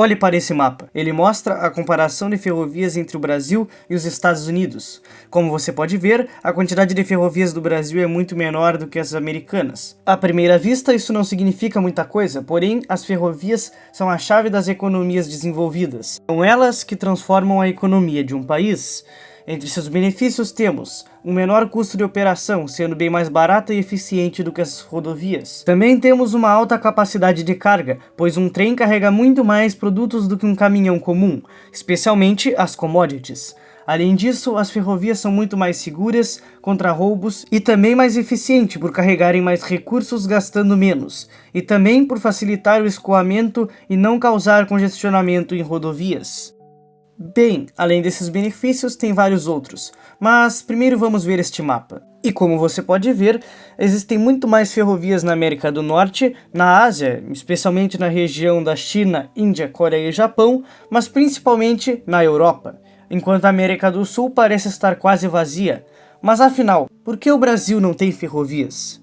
Olhe para esse mapa. Ele mostra a comparação de ferrovias entre o Brasil e os Estados Unidos. Como você pode ver, a quantidade de ferrovias do Brasil é muito menor do que as americanas. À primeira vista, isso não significa muita coisa, porém, as ferrovias são a chave das economias desenvolvidas. São elas que transformam a economia de um país. Entre seus benefícios temos um menor custo de operação, sendo bem mais barata e eficiente do que as rodovias. Também temos uma alta capacidade de carga, pois um trem carrega muito mais produtos do que um caminhão comum, especialmente as commodities. Além disso, as ferrovias são muito mais seguras contra roubos e também mais eficientes por carregarem mais recursos gastando menos, e também por facilitar o escoamento e não causar congestionamento em rodovias. Bem, além desses benefícios, tem vários outros, mas primeiro vamos ver este mapa. E como você pode ver, existem muito mais ferrovias na América do Norte, na Ásia, especialmente na região da China, Índia, Coreia e Japão, mas principalmente na Europa, enquanto a América do Sul parece estar quase vazia. Mas afinal, por que o Brasil não tem ferrovias?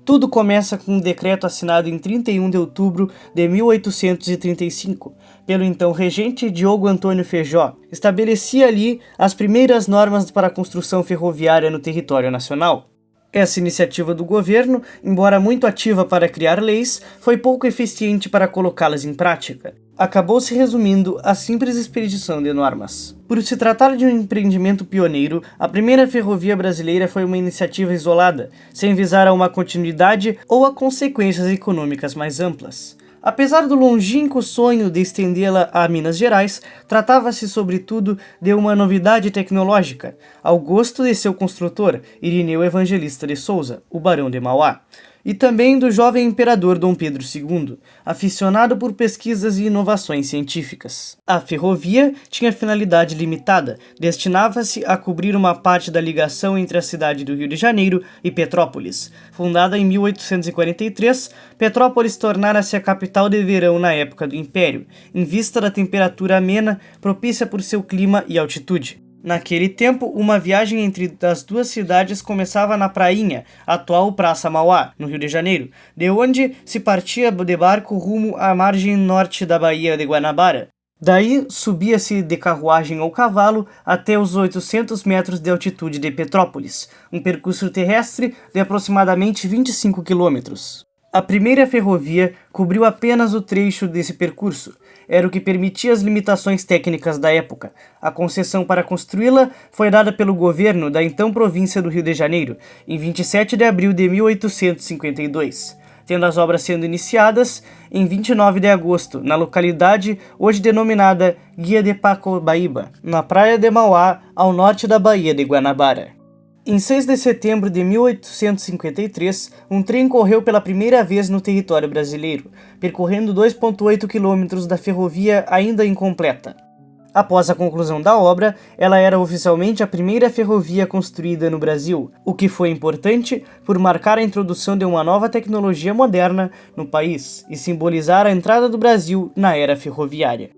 Tudo começa com um decreto assinado em 31 de outubro de 1835, pelo então regente Diogo Antônio Feijó. Estabelecia ali as primeiras normas para a construção ferroviária no território nacional. Essa iniciativa do governo, embora muito ativa para criar leis, foi pouco eficiente para colocá-las em prática. Acabou se resumindo à simples expedição de normas. Por se tratar de um empreendimento pioneiro, a primeira ferrovia brasileira foi uma iniciativa isolada, sem visar a uma continuidade ou a consequências econômicas mais amplas. Apesar do longínquo sonho de estendê-la a Minas Gerais, tratava-se sobretudo de uma novidade tecnológica, ao gosto de seu construtor, Irineu Evangelista de Souza, o Barão de Mauá, e também do jovem imperador Dom Pedro II, aficionado por pesquisas e inovações científicas. A ferrovia tinha finalidade limitada, destinava-se a cobrir uma parte da ligação entre a cidade do Rio de Janeiro e Petrópolis. Fundada em 1843, Petrópolis tornara-se a capital de verão na época do Império, em vista da temperatura amena propícia por seu clima e altitude. Naquele tempo, uma viagem entre as duas cidades começava na Prainha, atual Praça Mauá, no Rio de Janeiro, de onde se partia de barco rumo à margem norte da Baía de Guanabara. Daí, subia-se de carruagem ou cavalo até os 800 metros de altitude de Petrópolis, um percurso terrestre de aproximadamente 25 quilômetros. A primeira ferrovia cobriu apenas o trecho desse percurso. Era o que permitia as limitações técnicas da época. A concessão para construí-la foi dada pelo governo da então província do Rio de Janeiro, em 27 de abril de 1852, tendo as obras sendo iniciadas em 29 de agosto, na localidade hoje denominada Guia de Pacobaíba, na praia de Mauá, ao norte da Baía de Guanabara. Em 6 de setembro de 1853, um trem correu pela primeira vez no território brasileiro, percorrendo 2,8 quilômetros da ferrovia ainda incompleta. Após a conclusão da obra, ela era oficialmente a primeira ferrovia construída no Brasil, o que foi importante por marcar a introdução de uma nova tecnologia moderna no país e simbolizar a entrada do Brasil na era ferroviária.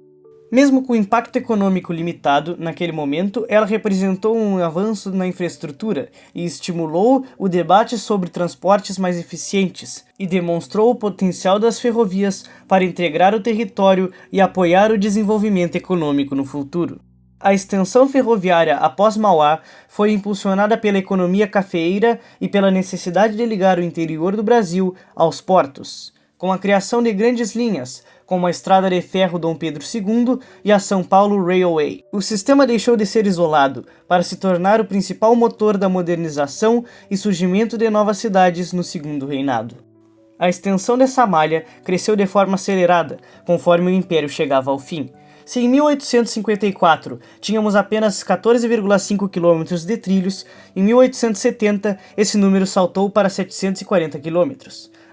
Mesmo com o impacto econômico limitado naquele momento, ela representou um avanço na infraestrutura e estimulou o debate sobre transportes mais eficientes e demonstrou o potencial das ferrovias para integrar o território e apoiar o desenvolvimento econômico no futuro. A extensão ferroviária após Mauá foi impulsionada pela economia cafeeira e pela necessidade de ligar o interior do Brasil aos portos, com a criação de grandes linhas, como a Estrada de Ferro Dom Pedro II e a São Paulo Railway. O sistema deixou de ser isolado para se tornar o principal motor da modernização e surgimento de novas cidades no Segundo Reinado. A extensão dessa malha cresceu de forma acelerada, conforme o Império chegava ao fim. Se em 1854 tínhamos apenas 14,5 km de trilhos, em 1870 esse número saltou para 740 km.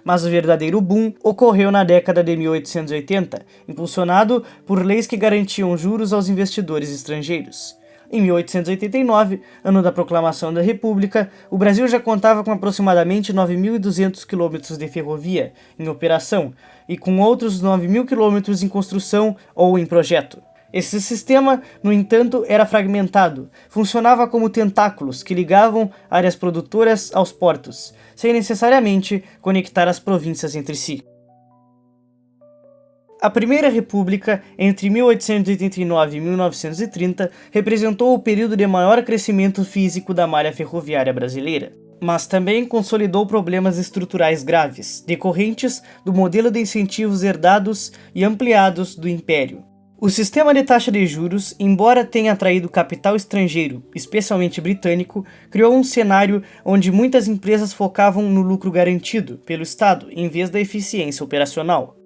Mas o verdadeiro boom ocorreu na década de 1880, impulsionado por leis que garantiam juros aos investidores estrangeiros. Em 1889, ano da proclamação da República, o Brasil já contava com aproximadamente 9.200 quilômetros de ferrovia em operação e com outros 9.000 quilômetros em construção ou em projeto. Esse sistema, no entanto, era fragmentado, funcionava como tentáculos que ligavam áreas produtoras aos portos, sem necessariamente conectar as províncias entre si. A Primeira República, entre 1889 e 1930, representou o período de maior crescimento físico da malha ferroviária brasileira, mas também consolidou problemas estruturais graves, decorrentes do modelo de incentivos herdados e ampliados do Império. O sistema de taxa de juros, embora tenha atraído capital estrangeiro, especialmente britânico, criou um cenário onde muitas empresas focavam no lucro garantido pelo Estado em vez da eficiência operacional.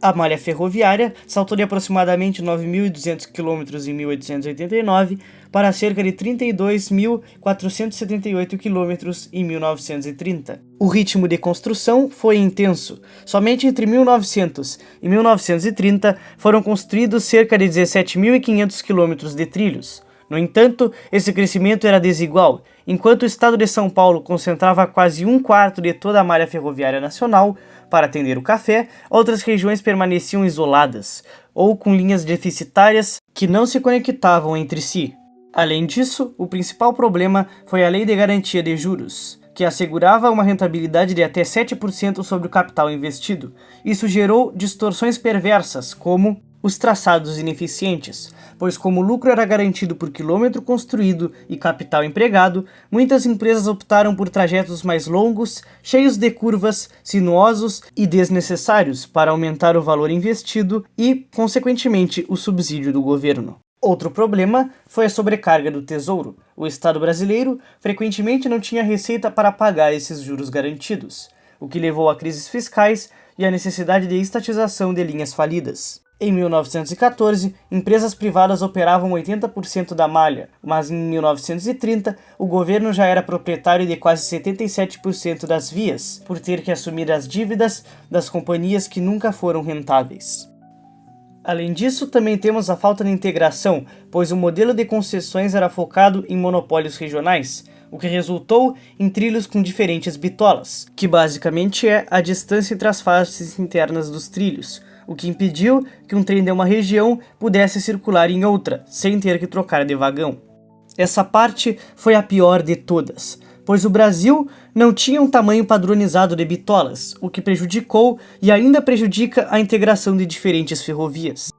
A malha ferroviária saltou de aproximadamente 9.200 km em 1889 para cerca de 32.478 km em 1930. O ritmo de construção foi intenso. Somente entre 1900 e 1930 foram construídos cerca de 17.500 km de trilhos. No entanto, esse crescimento era desigual. Enquanto o estado de São Paulo concentrava quase um quarto de toda a malha ferroviária nacional para atender o café, outras regiões permaneciam isoladas, ou com linhas deficitárias que não se conectavam entre si. Além disso, o principal problema foi a Lei de Garantia de Juros, que assegurava uma rentabilidade de até 7% sobre o capital investido. Isso gerou distorções perversas, como os traçados ineficientes, pois como o lucro era garantido por quilômetro construído e capital empregado, muitas empresas optaram por trajetos mais longos, cheios de curvas, sinuosos e desnecessários para aumentar o valor investido e, consequentemente, o subsídio do governo. Outro problema foi a sobrecarga do Tesouro. O Estado brasileiro frequentemente não tinha receita para pagar esses juros garantidos, o que levou a crises fiscais e a necessidade de estatização de linhas falidas. Em 1914, empresas privadas operavam 80% da malha, mas em 1930 o governo já era proprietário de quase 77% das vias, por ter que assumir as dívidas das companhias que nunca foram rentáveis. Além disso, também temos a falta de integração, pois o modelo de concessões era focado em monopólios regionais, o que resultou em trilhos com diferentes bitolas, que basicamente é a distância entre as faces internas dos trilhos, o que impediu que um trem de uma região pudesse circular em outra, sem ter que trocar de vagão. Essa parte foi a pior de todas, pois o Brasil não tinha um tamanho padronizado de bitolas, o que prejudicou e ainda prejudica a integração de diferentes ferrovias.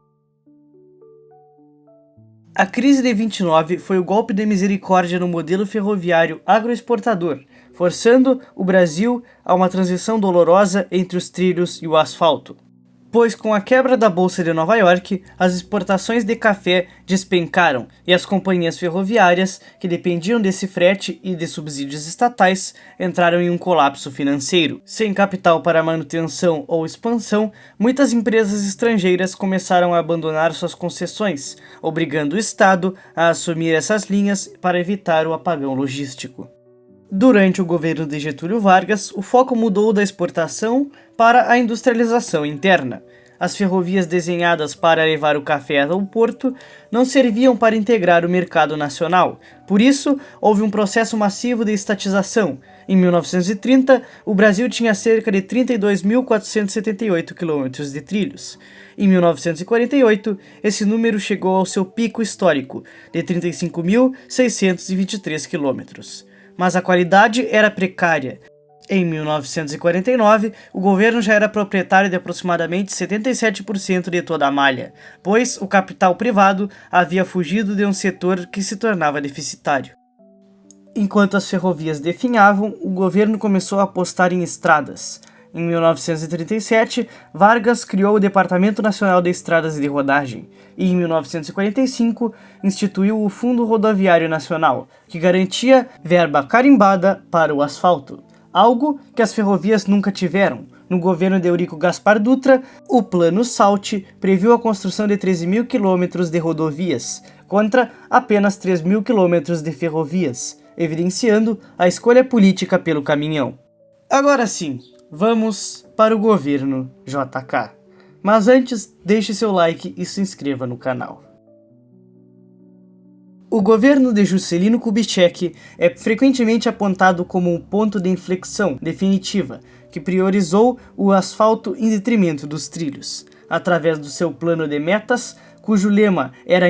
A crise de 29 foi o golpe de misericórdia no modelo ferroviário agroexportador, forçando o Brasil a uma transição dolorosa entre os trilhos e o asfalto. Pois com a quebra da Bolsa de Nova York, as exportações de café despencaram e as companhias ferroviárias, que dependiam desse frete e de subsídios estatais, entraram em um colapso financeiro. Sem capital para manutenção ou expansão, muitas empresas estrangeiras começaram a abandonar suas concessões, obrigando o Estado a assumir essas linhas para evitar o apagão logístico. Durante o governo de Getúlio Vargas, o foco mudou da exportação para a industrialização interna. As ferrovias desenhadas para levar o café ao porto não serviam para integrar o mercado nacional. Por isso, houve um processo massivo de estatização. Em 1930, o Brasil tinha cerca de 32.478 km de trilhos. Em 1948, esse número chegou ao seu pico histórico, de 35.623 km. Mas a qualidade era precária. Em 1949, o governo já era proprietário de aproximadamente 77% de toda a malha, pois o capital privado havia fugido de um setor que se tornava deficitário. Enquanto as ferrovias definhavam, o governo começou a apostar em estradas. Em 1937, Vargas criou o Departamento Nacional de Estradas e de Rodagem e, em 1945, instituiu o Fundo Rodoviário Nacional, que garantia verba carimbada para o asfalto, algo que as ferrovias nunca tiveram. No governo de Eurico Gaspar Dutra, o Plano SALT previu a construção de 13.000 quilômetros de rodovias, contra apenas 3.000 quilômetros de ferrovias, evidenciando a escolha política pelo caminhão. Agora sim, vamos para o governo JK. Mas antes, deixe seu like e se inscreva no canal. O governo de Juscelino Kubitschek é frequentemente apontado como um ponto de inflexão definitiva que priorizou o asfalto em detrimento dos trilhos. Através do seu plano de metas, cujo lema era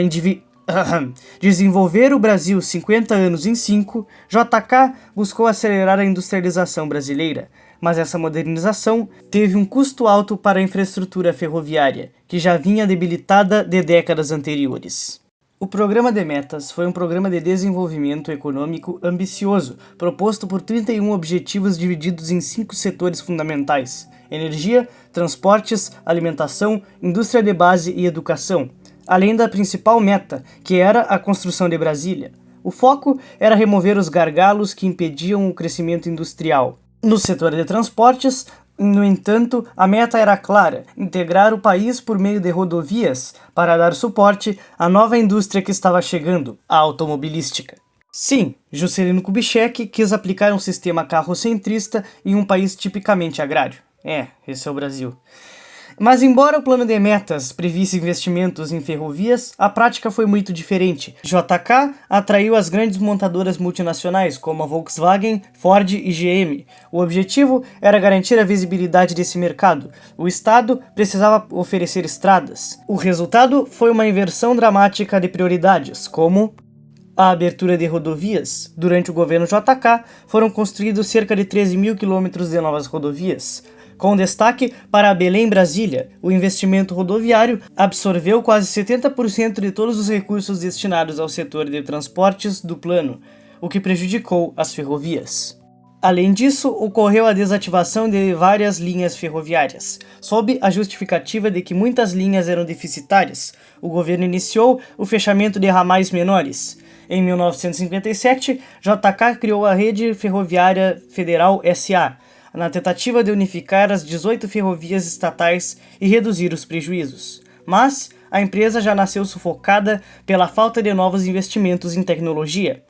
desenvolver o Brasil 50 anos em 5, JK buscou acelerar a industrialização brasileira, Mas essa modernização teve um custo alto para a infraestrutura ferroviária, que já vinha debilitada de décadas anteriores. O Programa de Metas foi um programa de desenvolvimento econômico ambicioso, proposto por 31 objetivos divididos em 5 setores fundamentais: energia, transportes, alimentação, indústria de base e educação, além da principal meta, que era a construção de Brasília. O foco era remover os gargalos que impediam o crescimento industrial. No setor de transportes, no entanto, a meta era clara: integrar o país por meio de rodovias para dar suporte à nova indústria que estava chegando, a automobilística. Sim, Juscelino Kubitschek quis aplicar um sistema carrocentrista em um país tipicamente agrário. Esse é o Brasil. Mas embora o plano de metas previsse investimentos em ferrovias, a prática foi muito diferente. JK atraiu as grandes montadoras multinacionais, como a Volkswagen, Ford e GM. O objetivo era garantir a visibilidade desse mercado. O Estado precisava oferecer estradas. O resultado foi uma inversão dramática de prioridades, como a abertura de rodovias. Durante o governo JK, foram construídos cerca de 13 mil quilômetros de novas rodovias. Com destaque para a Belém-Brasília, o investimento rodoviário absorveu quase 70% de todos os recursos destinados ao setor de transportes do plano, o que prejudicou as ferrovias. Além disso, ocorreu a desativação de várias linhas ferroviárias. Sob a justificativa de que muitas linhas eram deficitárias, o governo iniciou o fechamento de ramais menores. Em 1957, JK criou a Rede Ferroviária Federal S.A., na tentativa de unificar as 18 ferrovias estatais e reduzir os prejuízos. Mas a empresa já nasceu sufocada pela falta de novos investimentos em tecnologia.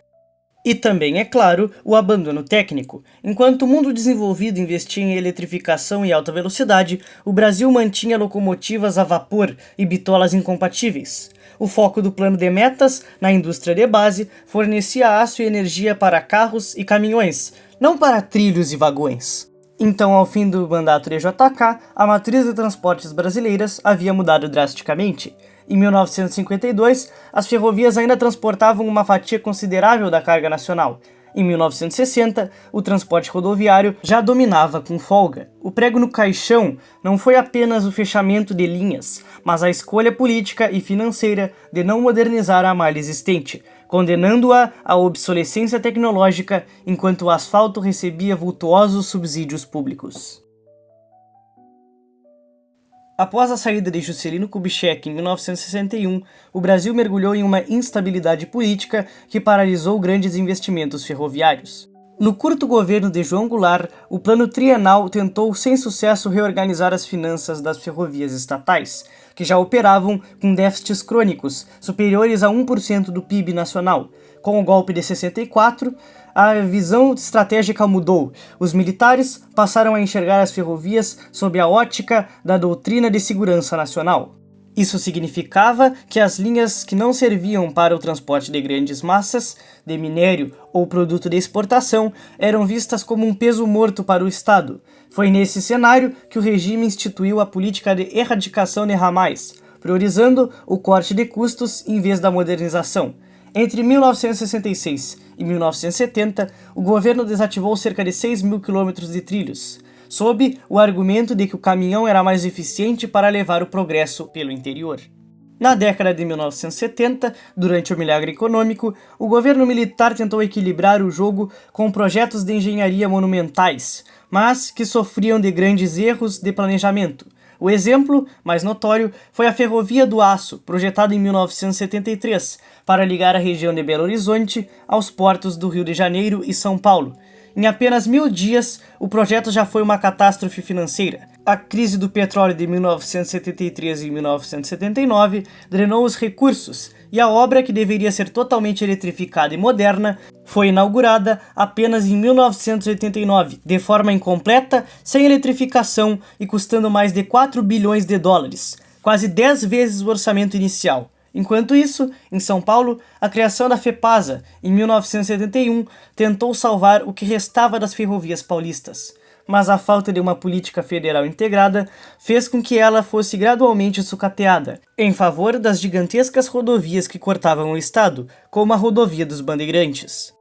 E também, é claro, o abandono técnico. Enquanto o mundo desenvolvido investia em eletrificação e alta velocidade, o Brasil mantinha locomotivas a vapor e bitolas incompatíveis. O foco do plano de metas, na indústria de base, fornecia aço e energia para carros e caminhões, não para trilhos e vagões. Então, ao fim do mandato de JK, a matriz de transportes brasileiras havia mudado drasticamente. Em 1952, as ferrovias ainda transportavam uma fatia considerável da carga nacional. Em 1960, o transporte rodoviário já dominava com folga. O prego no caixão não foi apenas o fechamento de linhas, mas a escolha política e financeira de não modernizar a malha existente, condenando-a à obsolescência tecnológica enquanto o asfalto recebia vultuosos subsídios públicos. Após a saída de Juscelino Kubitschek em 1961, o Brasil mergulhou em uma instabilidade política que paralisou grandes investimentos ferroviários. No curto governo de João Goulart, o plano trienal tentou sem sucesso reorganizar as finanças das ferrovias estatais, que já operavam com déficits crônicos, superiores a 1% do PIB nacional. Com o golpe de 64, a visão estratégica mudou. Os militares passaram a enxergar as ferrovias sob a ótica da doutrina de segurança nacional. Isso significava que as linhas que não serviam para o transporte de grandes massas, de minério ou produto de exportação, eram vistas como um peso morto para o Estado. Foi nesse cenário que o regime instituiu a política de erradicação de ramais, priorizando o corte de custos em vez da modernização. Entre 1966 e 1970, o governo desativou cerca de 6 mil quilômetros de trilhos, sob o argumento de que o caminhão era mais eficiente para levar o progresso pelo interior. Na década de 1970, durante o milagre econômico, o governo militar tentou equilibrar o jogo com projetos de engenharia monumentais, mas que sofriam de grandes erros de planejamento. O exemplo mais notório foi a Ferrovia do Aço, projetada em 1973, para ligar a região de Belo Horizonte aos portos do Rio de Janeiro e São Paulo. Em apenas 1000 dias, o projeto já foi uma catástrofe financeira. A crise do petróleo de 1973 e 1979 drenou os recursos, e a obra, que deveria ser totalmente eletrificada e moderna, foi inaugurada apenas em 1989, de forma incompleta, sem eletrificação e custando mais de 4 bilhões de dólares, quase 10 vezes o orçamento inicial. Enquanto isso, em São Paulo, a criação da FEPASA, em 1971, tentou salvar o que restava das ferrovias paulistas. Mas a falta de uma política federal integrada fez com que ela fosse gradualmente sucateada, em favor das gigantescas rodovias que cortavam o estado, como a Rodovia dos Bandeirantes.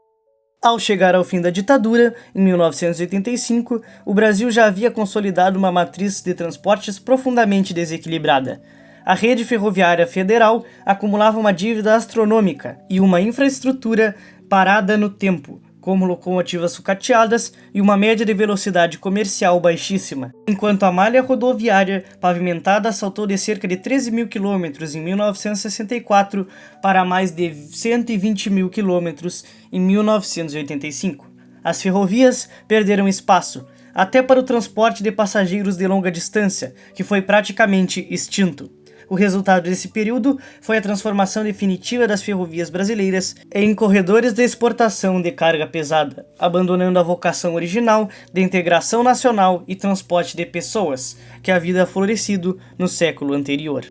Ao chegar ao fim da ditadura, em 1985, o Brasil já havia consolidado uma matriz de transportes profundamente desequilibrada. A rede ferroviária federal acumulava uma dívida astronômica e uma infraestrutura parada no tempo, como locomotivas sucateadas e uma média de velocidade comercial baixíssima, enquanto a malha rodoviária pavimentada saltou de cerca de 13 mil quilômetros em 1964 para mais de 120 mil quilômetros em 1985. As ferrovias perderam espaço, até para o transporte de passageiros de longa distância, que foi praticamente extinto. O resultado desse período foi a transformação definitiva das ferrovias brasileiras em corredores de exportação de carga pesada, abandonando a vocação original de integração nacional e transporte de pessoas, que havia florescido no século anterior.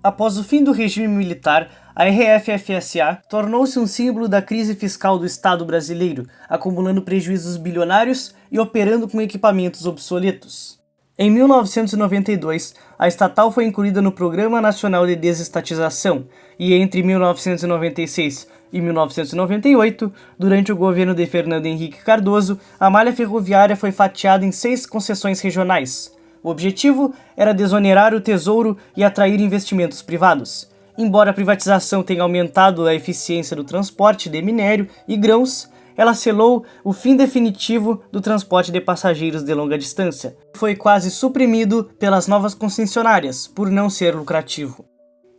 Após o fim do regime militar, a RFFSA tornou-se um símbolo da crise fiscal do Estado brasileiro, acumulando prejuízos bilionários e operando com equipamentos obsoletos. Em 1992, a estatal foi incluída no Programa Nacional de Desestatização e entre 1996 e 1998, durante o governo de Fernando Henrique Cardoso, a malha ferroviária foi fatiada em 6 concessões regionais. O objetivo era desonerar o tesouro e atrair investimentos privados. Embora a privatização tenha aumentado a eficiência do transporte de minério e grãos, ela selou o fim definitivo do transporte de passageiros de longa distância. Foi quase suprimido pelas novas concessionárias, por não ser lucrativo.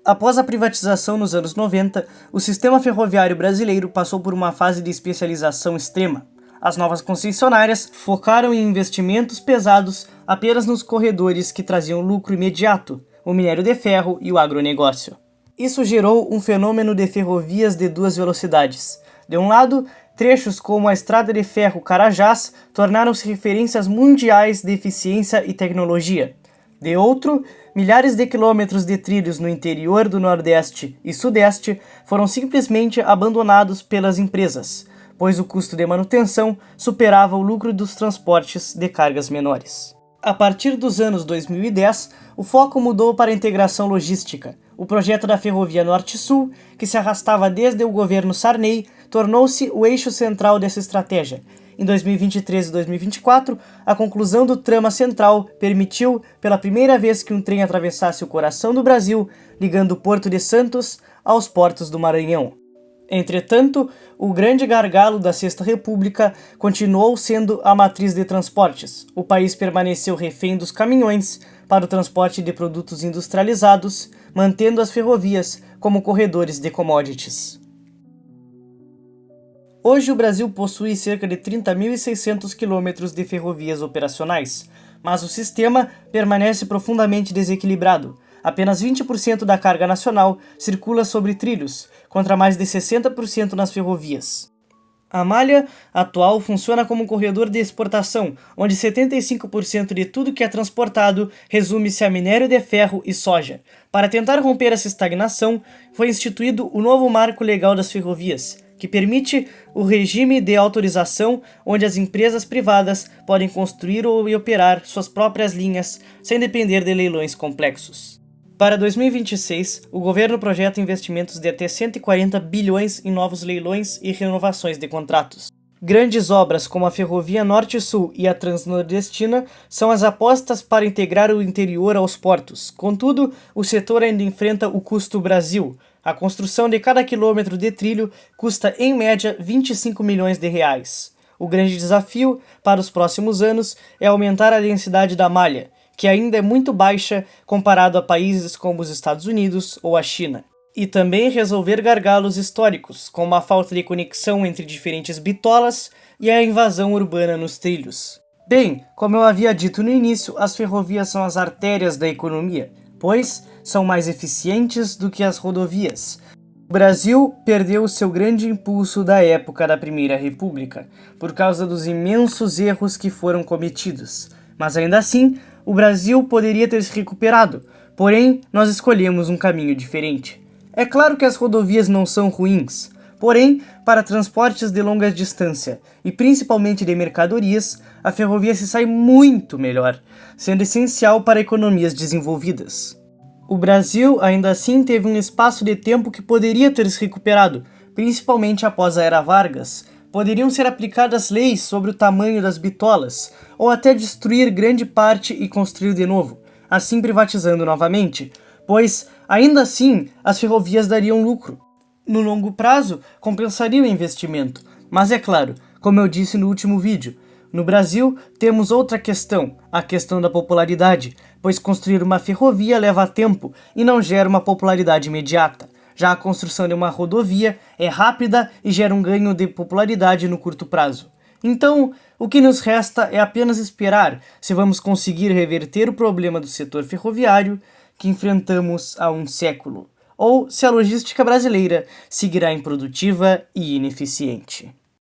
Após a privatização nos anos 90, o sistema ferroviário brasileiro passou por uma fase de especialização extrema. As novas concessionárias focaram em investimentos pesados apenas nos corredores que traziam lucro imediato, o minério de ferro e o agronegócio. Isso gerou um fenômeno de ferrovias de 2 velocidades. De um lado, trechos como a Estrada de Ferro Carajás tornaram-se referências mundiais de eficiência e tecnologia. De outro, milhares de quilômetros de trilhos no interior do Nordeste e Sudeste foram simplesmente abandonados pelas empresas, pois o custo de manutenção superava o lucro dos transportes de cargas menores. A partir dos anos 2010, o foco mudou para a integração logística. O projeto da Ferrovia Norte-Sul, que se arrastava desde o governo Sarney, tornou-se o eixo central dessa estratégia. Em 2023 e 2024, a conclusão do Trama Central permitiu, pela primeira vez, que um trem atravessasse o coração do Brasil, ligando o Porto de Santos aos portos do Maranhão. Entretanto, o grande gargalo da Sexta República continuou sendo a matriz de transportes. O país permaneceu refém dos caminhões para o transporte de produtos industrializados, mantendo as ferrovias como corredores de commodities. Hoje o Brasil possui cerca de 30.600 quilômetros de ferrovias operacionais, mas o sistema permanece profundamente desequilibrado. Apenas 20% da carga nacional circula sobre trilhos, contra mais de 60% nas ferrovias. A malha atual funciona como um corredor de exportação, onde 75% de tudo que é transportado resume-se a minério de ferro e soja. Para tentar romper essa estagnação, foi instituído o novo Marco Legal das Ferrovias, que permite o regime de autorização, onde as empresas privadas podem construir e operar suas próprias linhas sem depender de leilões complexos. Para 2026, o governo projeta investimentos de até 140 bilhões em novos leilões e renovações de contratos. Grandes obras como a Ferrovia Norte-Sul e a Transnordestina são as apostas para integrar o interior aos portos. Contudo, o setor ainda enfrenta o custo Brasil. A construção de cada quilômetro de trilho custa, em média, 25 milhões de reais. O grande desafio para os próximos anos é aumentar a densidade da malha, que ainda é muito baixa comparado a países como os Estados Unidos ou a China. E também resolver gargalos históricos, como a falta de conexão entre diferentes bitolas e a invasão urbana nos trilhos. Bem, como eu havia dito no início, as ferrovias são as artérias da economia, pois são mais eficientes do que as rodovias. O Brasil perdeu seu grande impulso da época da Primeira República, por causa dos imensos erros que foram cometidos. Mas ainda assim, o Brasil poderia ter se recuperado, porém nós escolhemos um caminho diferente. É claro que as rodovias não são ruins, porém, para transportes de longa distância e principalmente de mercadorias, a ferrovia se sai muito melhor, sendo essencial para economias desenvolvidas. O Brasil ainda assim teve um espaço de tempo que poderia ter se recuperado, principalmente após a Era Vargas, poderiam ser aplicadas leis sobre o tamanho das bitolas, ou até destruir grande parte e construir de novo, assim privatizando novamente, pois, ainda assim, as ferrovias dariam lucro. No longo prazo, compensaria o investimento, mas é claro, como eu disse no último vídeo, no Brasil temos outra questão, a questão da popularidade, pois construir uma ferrovia leva tempo e não gera uma popularidade imediata. Já a construção de uma rodovia é rápida e gera um ganho de popularidade no curto prazo. Então, o que nos resta é apenas esperar se vamos conseguir reverter o problema do setor ferroviário que enfrentamos há um século, ou se a logística brasileira seguirá improdutiva e ineficiente.